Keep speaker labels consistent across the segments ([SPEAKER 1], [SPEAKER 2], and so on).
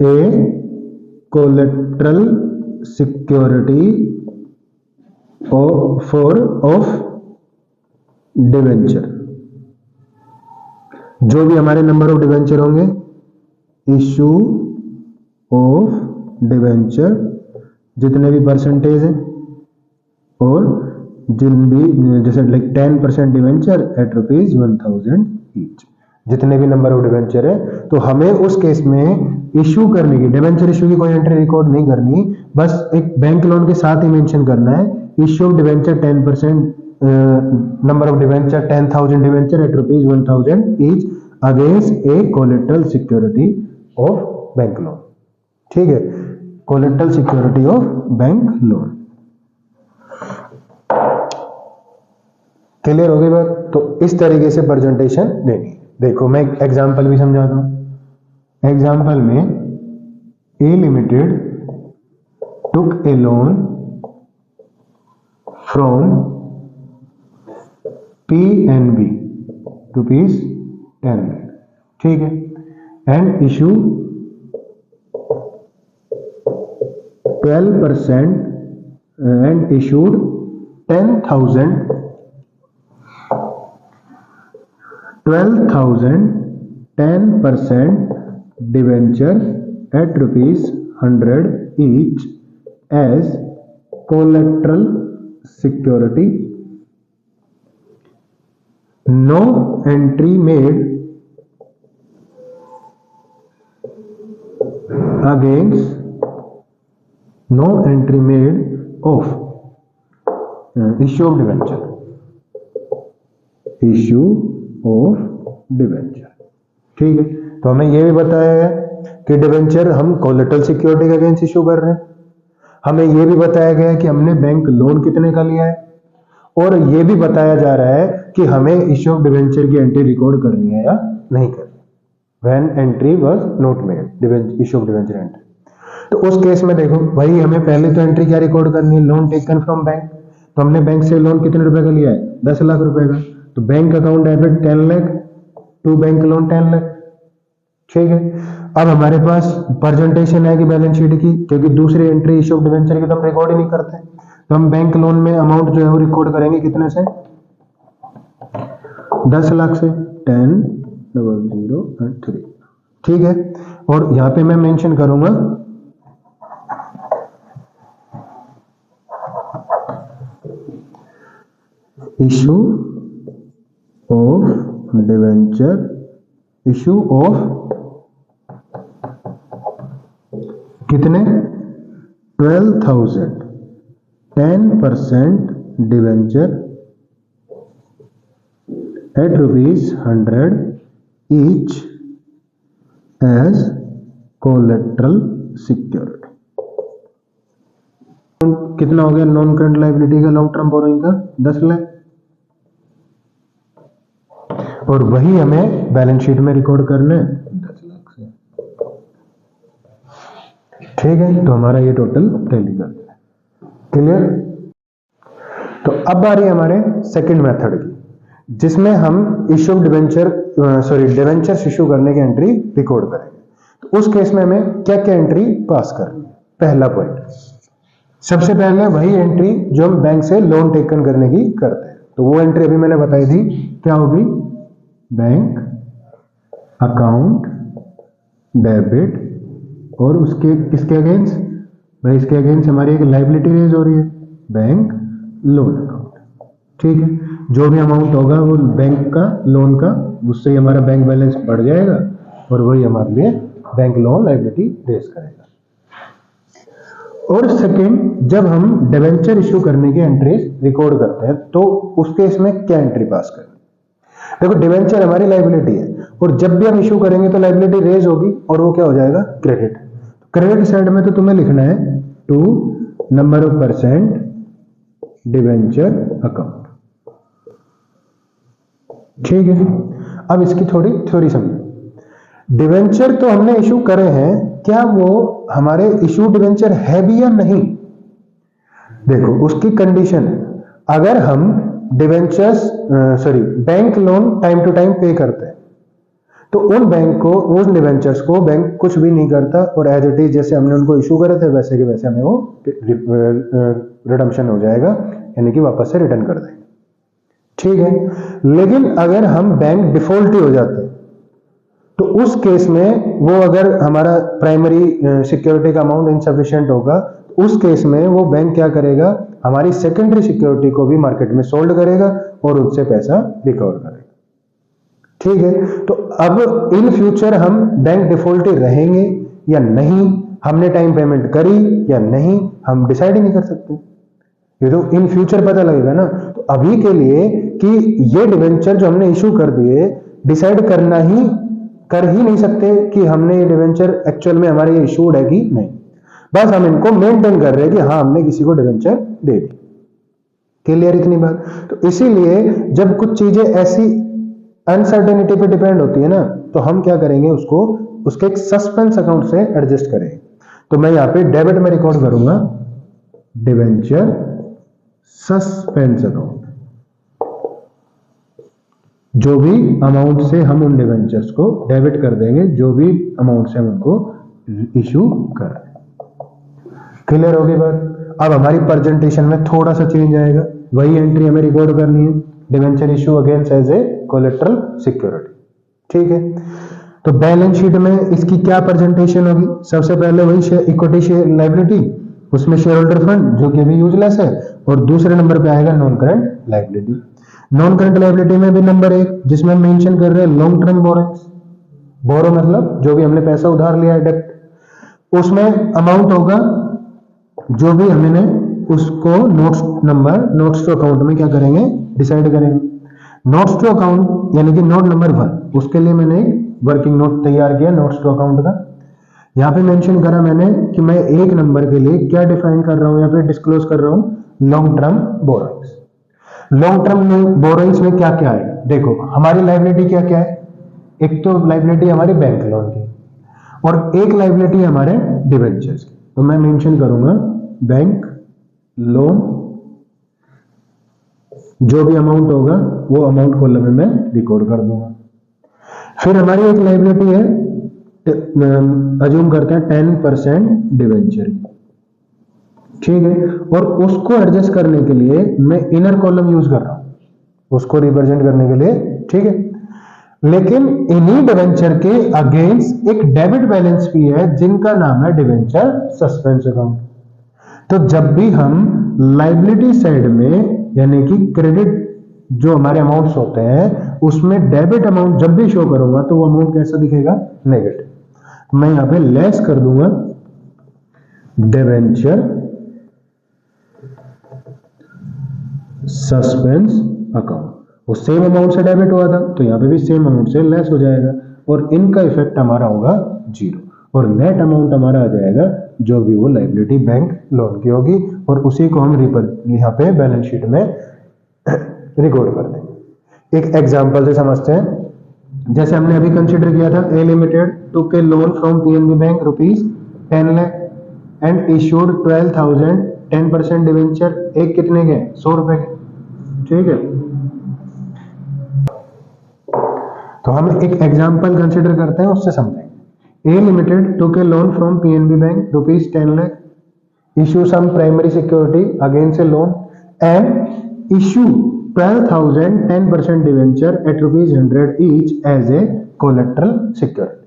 [SPEAKER 1] A collateral security for of debenture. जो भी हमारे नंबर ऑफ डिवेंचर होंगे, इशू ऑफ डिवेंचर जितने भी परसेंटेज हैं, और जिन भी जैसे लाइक 10% डिवेंचर एट ₹1000 ईच, जितने भी नंबर ऑफ डिवेंचर है, तो हमें उस केस में इशू करने की, डिवेंचर इशू की कोई एंट्री रिकॉर्ड नहीं करनी, बस एक बैंक लोन के साथ ही मेंशन करना है issue of debenture 10% number of debenture 10,000 debenture at ₹1000 each against a collateral security of bank loan. ठीक है, collateral security of bank loan. Clear हो गई बात? तो इस तरीके से प्रेजेंटेशन देनी है। देखो मैं एग्जांपल भी समझाता हूं। एग्जांपल में A limited took a loan from PNB ₹10 lakh, ठीक है, and issue 12% and issued 10,000 10% debenture at ₹100 each as collateral security. No entry made of issue of debenture. ठीक है, तो हमें यह भी बताया है कि डिवेंचर हम कोलेटरल सिक्योरिटी के अगेंस्ट इशू कर रहे हैं। हमें यह भी बताया गया है कि हमने बैंक लोन कितने का लिया है, और यह भी बताया जा रहा है कि हमें इशू ऑफ डिवेंचर की एंट्री रिकॉर्ड करनी है या नहीं करनी। When entry was not made, issue of debenture entry. तो उस केस में देखो भाई, हमें पहले तो एंट्री क्या रिकॉर्ड करनी है, लोन टेकन फ्रॉम बैंक। तो हमने बैंक से लोन कितने रुपए का लिया है, 10 लाख रुपए का। तो bank account debit 10 lakh to bank loan 10 lakh. ठीक है, अब हमारे पास प्रेजेंटेशन है कि बैलेंस शीट की, क्योंकि दूसरी एंट्री इशू ऑफ डिवेंचर की तो हम रिकॉर्ड ही नहीं करते, तो हम बैंक लोन में अमाउंट जो है वो रिकॉर्ड करेंगे कितने से, 10 लाख से, 10,003। ठीक है, और यहां पे मैं मेंशन करूंगा issue of debenture, issue of कितने, 12,000, 10% debenture at ₹100 each as collateral security। कितना हो गया नॉन करंट लायबिलिटी का, लॉन्ग टर्म बोरोइंग का 10 लाख, और वही हमें बैलेंस शीट में रिकॉर्ड करना है 10 लाख से। ठीक है, तो हमारा ये टोटल टैली कर दिया। क्लियर? तो अब आ रही है हमारे सेकंड मेथड की, जिसमें हम issue of debenture debentures issue करने की एंट्री रिकॉर्ड करेंगे। तो उस केस में हमें क्या क्या एंट्री पास करनी है। पहला पॉइंट, सबसे पहले वही एंट्री जो हम बैंक से लोन टेकन करने की करते हैं। तो वो एंट्री अभी मैंने बताई थी, क्या होगी, बैंक अकाउंट डेबिट, और उसके किसके अगेंस्ट, भाई इसके अगेंस्ट हमारी एक लायबिलिटी रेज हो रही है, बैंक लोन अकाउंट। ठीक है, जो भी अमाउंट होगा वो बैंक का लोन का, उससे हमारा बैंक बैलेंस बढ़ जाएगा, और वही हमारे लिए बैंक लोन लायबिलिटी रेज करेगा। और सेकंड, जब हम डिवेंचर इशू करने की एंट्रीज रिकॉर्ड करते हैं, तो उस केस में क्या एंट्री पास करनी। देखो, डिवेंचर हमारी लायबिलिटी है, और जब भी हम इशू करेंगे तो लायबिलिटी रेज होगी, और वो क्या हो जाएगा, क्रेडिट। क्रेडिट साइड में तो तुम्हें लिखना है to number of percent debenture account. ठीक है, अब इसकी थोड़ी थ्योरी समझो। डिवेंचर तो हमने इशू करे हैं, क्या वो हमारे इशू डिवेंचर है भी या नहीं। देखो, उसकी कंडीशन है, अगर हम debentures bank loan time to time pay करते हैं, तो उन बैंक को, उन डिवेंचर्स को बैंक कुछ भी नहीं करता और एज इट इज जैसे हमने उनको इशू करे थे वैसे के वैसे हमें वो रिडम्पशन हो जाएगा, यानी कि वापस से रिटर्न कर देंगे। ठीक है, लेकिन अगर हम बैंक डिफॉल्टी हो जाते हैं तो उस केस में वो, अगर हमारा प्राइमरी सिक्योरिटी का अमाउंट इनसफिशिएंट होगा, उस केस में वो बैंक क्या करेगा, हमारी सेकेंडरी सिक्योरिटी को भी मार्केट में सोल्ड करेगा और उससे पैसा रिकवर करेगा। ठीक है, तो अब इन फ्यूचर हम बैंक डिफॉल्टी रहेंगे या नहीं, हमने टाइम पेमेंट करी या नहीं, हम डिसाइड ही नहीं कर सकते। ये तो इन फ्यूचर पता लगेगा ना। तो अभी के लिए कि ये डिवेंचर जो हमने इशू कर दिए, डिसाइड कर ही नहीं सकते कि हमने ये डिवेंचर एक्चुअल में हमारे ये इशूड है कि नहीं। बस हम इनको मेंटेन कर रहे हैं कि हाँ हमने किसी को डिवेंचर दे दी। क्लियर इतनी बात? तो इसीलिए जब कुछ चीजें ऐसी अनसर्टेनिटी पे डिपेंड होती है ना, तो हम क्या करेंगे, उसको उसके एक सस्पेंस अकाउंट से एडजस्ट करेंगे। तो मैं यहाँ पे डेबिट में रिकॉर्ड करूंगा डिवेंचर सस्पेंस अकाउंट, जो भी अमाउंट से हम उन डिवेंचर्स को डेबिट कर देंगे, जो भी अमाउंट से हम उनको इशू कर रहे हैं। क्लियर होगी बात? अब हमारी प्रेजेंटेशन में थोड़ा सा चेंज आएगा, वही एंट्री हमें रिकॉर्ड करनी है, debenture issue against as a collateral security. ठीक है, तो बैलेंस शीट में इसकी क्या प्रेजेंटेशन होगी? सबसे पहले वही इक्विटी शेयर लायबिलिटी, उसमें शेयर होल्डर फंड जो कि अभी यूजलेस है, और दूसरे नंबर पे आएगा non current liability. Non current liability में भी नंबर 1 जिसमें हम मेंशन कर रहे हैं लॉन्ग टर्म बोरोइंग्स। बोरो मतलब जो भी हमने पैसा उधार लिया है, डेब्ट, उसमें अमाउंट होगा जो भी हमने उसको नोट्स टू अकाउंट में क्या करेंगे, डिसाइड करेंगे। नोट्स टू अकाउंट यानी कि नोट नंबर 1, उसके लिए मैंने एक वर्किंग नोट तैयार किया नोट्स टू अकाउंट का। यहाँ पे मेंशन करा मैंने कि मैं एक नंबर के लिए क्या डिफाइन कर रहा हूँ, यहाँ पे डिस्क्लोज कर रहा हूँ long term borrowings. Long term borrowings में क्या क्या है, देखो हमारी लायबिलिटी क्या क्या है। एक तो लायबिलिटी हमारी बैंक लोन की और एक लायबिलिटी हमारे डिवेंचर्स की। तो मैं मेंशन करूंगा बैंक लोन, जो भी अमाउंट होगा वो अमाउंट कॉलम में मैं रिकॉर्ड कर दूंगा। फिर हमारी एक लायबिलिटी है, अज्यूम करते हैं 10% डिवेंचर, ठीक है, और उसको एडजस्ट करने के लिए मैं इनर कॉलम यूज कर रहा हूं उसको रिप्रेजेंट करने के लिए। ठीक है, लेकिन इन्हीं डिवेंचर के अगेंस्ट एक डेबिट बैलेंस भी है जिनका नाम है डिवेंचर सस्पेंस अकाउंट। तो जब भी हम लायबिलिटी साइड में यानी कि क्रेडिट जो हमारे अमाउंट्स होते हैं उसमें डेबिट अमाउंट जब भी शो करूंगा तो वो अमाउंट कैसा दिखेगा, नेगेटिव। मैं यहां पे लेस कर दूंगा डिवेंचर सस्पेंस अकाउंट। वो सेम अमाउंट से डेबिट हुआ था तो यहाँ पे भी सेम अमाउंट से लेस हो जाएगा और इनका इफेक्ट हमारा होगा 0 और नेट अमाउंट हमारा आ जाएगा जो भी वो लायबिलिटी बैंक लोन की होगी और उसी को हम यहाँ पे बैलेंस शीट में रिकॉर्ड कर देंगे। एक एग्जांपल से समझते हैं। जैसे हमने अभी कंसीडर किया था A limited took a loan from PNB bank ₹10 lakh and issued 12,000 10% debenture. एक कितने के, 100 रुपए के। ठीक है, तो हम एक एग्जांपल कंसीडर करते हैं, उससे समझेंगे। A Limited took a loan from PNB Bank ₹10 lakh, issue some primary security against a loan and issue 12,000 10% debenture at ₹100 each as a collateral security।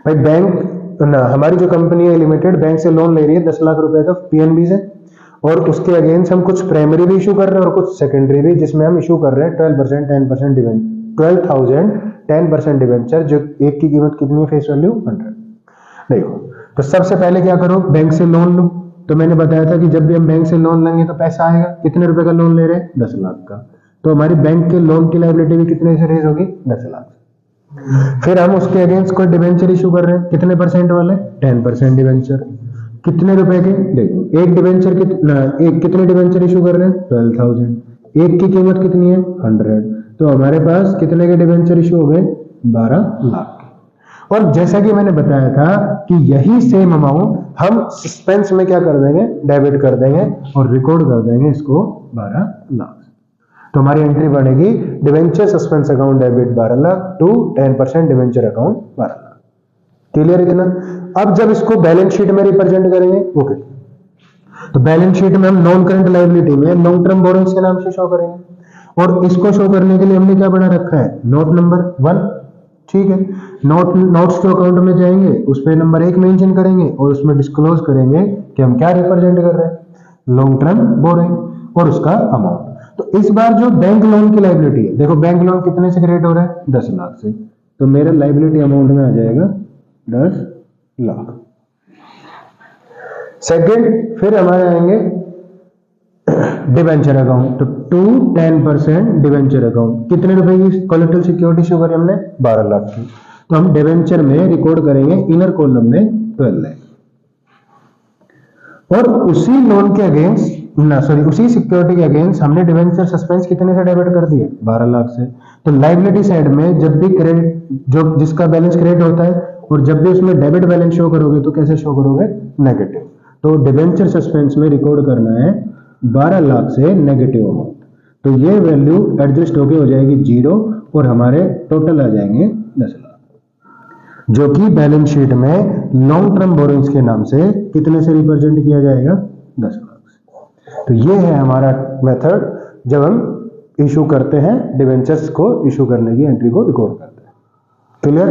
[SPEAKER 1] भाई बैंक ना, हमारी जो कंपनी है लिमिटेड बैंक से लोन ले रही है 10 लाख रुपए का पीएनबी से और उसके अगेंस्ट हम कुछ प्राइमरी भी इशू कर रहे हैं और कुछ सेकेंडरी भी, जिसमें हम इशू कर रहे हैं 12% 10% डिवेंचर, 12,000 10% डिवेंचर, जो एक की कीमत कितनी है, फेस वैल्यू 100। देखो, तो सबसे पहले क्या करो, बैंक से लोन लो। तो मैंने बताया था कि जब भी हम बैंक से लोन लेंगे तो पैसा आएगा। कितने रुपए का लोन ले रहे हैं, 10 लाख का। तो हमारी बैंक के लोन की लायबिलिटी भी कितने से रेज होगी, 10 लाख। फिर हम उसके अगेंस्ट कोई डिवेंचर इशू कर रहे हैं, कितने परसेंट वाले, 10% डिवेंचर। कितने रुपए के, देखो एक डिवेंचर कितने डिवेंचर इशू कर रहे हैं, 12,000। एक की कीमत कितनी है, 100। तो हमारे पास कितने के डिवेंचर इशू हो गए, 12 लाख के। और जैसा कि मैंने बताया था कि यही सेम अमाउंट हम सस्पेंस में क्या कर देंगे, डेबिट कर देंगे और रिकॉर्ड कर देंगे इसको 12 लाख। तो हमारी एंट्री बनेगी debenture suspense account debit 12 lakh to 10% debenture account 12 lakh. Clear इतना? अब जब इसको बैलेंस शीट में रिप्रेजेंट करेंगे, ओके, तो बैलेंस शीट में हम नॉन करंट लायबिलिटी में लॉन्ग टर्म बोरोइंग्स के नाम से शो करेंगे और इसको शो करने के लिए हमने क्या बना रखा है, नोट नंबर 1। ठीक है, नोट्स जो अकाउंट में जाएंगे उस पे नंबर 1 मेंशन करेंगे और उसमें डिस्क्लोज करेंगे कि हम क्या रिप्रेजेंट कर रहे हैं, लॉन्ग टर्म बोरोइंग और उसका अमाउंट। तो इस बार जो बैंक लोन की लायबिलिटी है, देखो बैंक लोन कितने से क्रिएट हो रहा है, 10 लाख से, तो मेरा लायबिलिटी अमाउंट में आ जाएगा 10 लाख। सेकंड, फिर हमारे आएंगे डिवेंचर अकाउंट, तो 2-10% डिवेंचर अकाउंट, कितने रुपए की कोलेटरल सिक्योरिटी शो करी हमने, 12 लाख की, तो हम डिवेंचर में रिकॉर्ड करेंगे इनर कॉलम में 12 लाख। और उसी लोन के अगेंस्ट उसी सिक्योरिटी के अगेंस्ट हमने डिवेंचर सस्पेंस कितने से डेबिट कर दिए, 12 लाख से। तो लायबिलिटी साइड में जब भी क्रेडिट, जो जिसका बैलेंस क्रेडिट होता है और जब भी उसमें डेबिट बैलेंस शो करोगे तो कैसे शो करोगे, नेगेटिव। तो डिवेंचर सस्पेंस में रिकॉर्ड करना है 12 लाख से नेगेटिव अमाउंट, तो ये वैल्यू एडजस्ट होके हो जाएगी 0 और हमारे टोटल आ जाएंगे 10 लाख, जो कि बैलेंस शीट में लॉन्ग टर्म बोरोइंग्स के नाम से कितने से रिप्रेजेंट किया जाएगा, 10 लाख से। तो ये है हमारा मेथड जब हम इशू करते हैं डिवेंचर्स को, इशू करने की एंट्री को रिकॉर्ड करते हैं। क्लियर?